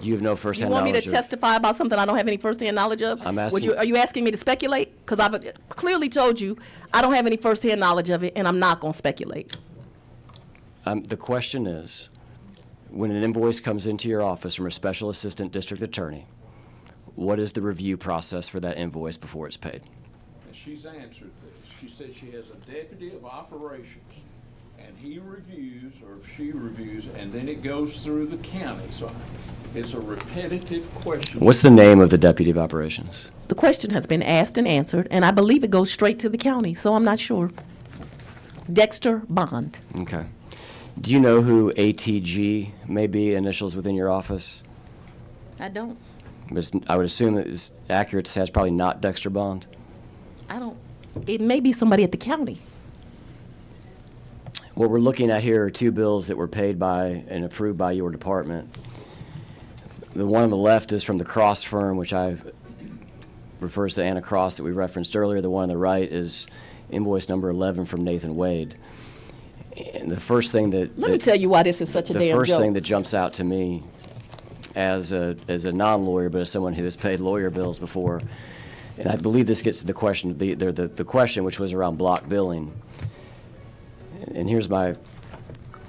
You have no You firsthand want me knowledge to testify about something I don't have any firsthand knowledge of? I'm asking- Are you asking me to speculate? Because I've clearly told you I don't have any firsthand knowledge of it, and I'm not going to speculate. The question is, when an invoice comes into your office from a special assistant district attorney, what is the review process for that invoice before it's paid? And she's answered this. She said she has a deputy of operations, and he reviews, or she reviews, and then it goes through the county. So it's a repetitive question. What's the name of the deputy of operations? The question has been asked and answered, and I believe it goes straight to the county, so I'm not sure. Dexter Bond. Okay. Do you know who ATG may be, initials within your office? I don't. I would assume it's accurate to say it's probably not Dexter Bond. I don't. It may be somebody at the county. What we're looking at here are two bills that were paid by and approved by your department. The one on the left is from the Cross firm, which refers to Anna Cross that we referenced earlier. The one on the right is invoice number 11 from Nathan Wade. And the first thing that... Let me tell you why this is such a damn joke. The first thing that jumps out to me as a non-lawyer, but as someone who has paid lawyer bills before, and I believe this gets to the question, the question which was around block billing. And here's my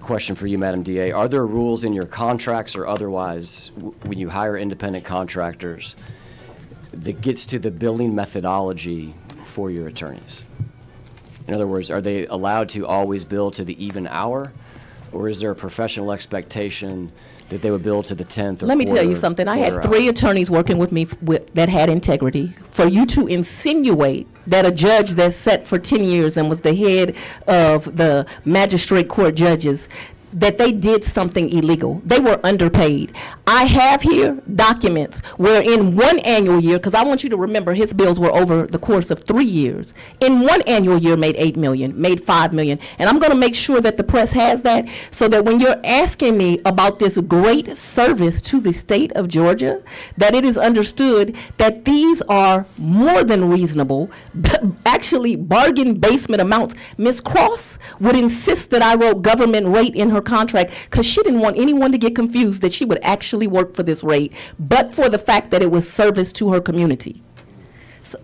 question for you, Madam DA. Are there rules in your contracts or otherwise when you hire independent contractors that gets to the billing methodology for your attorneys? In other words, are they allowed to always bill to the even hour, or is there a professional expectation that they would bill to the 10th or Let me tell you something. I had 3 attorneys working with me that had integrity. For you to insinuate that a judge that sat for 10 years and was the head of the magistrate court judges, that they did something illegal. They were underpaid. I have here documents where in one annual year, because I want you to remember his bills were over the course of 3 years, in one annual year made $8 million, made $5 million. And I'm going to make sure that the press has that so that when you're asking me about this great service to the state of Georgia, that it is understood that these are more than reasonable, actually bargain basement amounts. Ms. Cross would insist that I wrote government rate in her contract because she didn't want anyone to get confused that she would actually work for this rate, but for the fact that it was service to her community.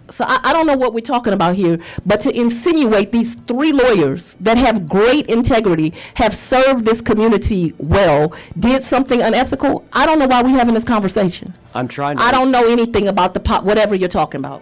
So I don't know what we're talking about here, but to insinuate these 3 lawyers that have great integrity, have served this community well, did something unethical, I don't know why we're having this conversation. I'm trying to... I don't know anything about whatever you're talking about.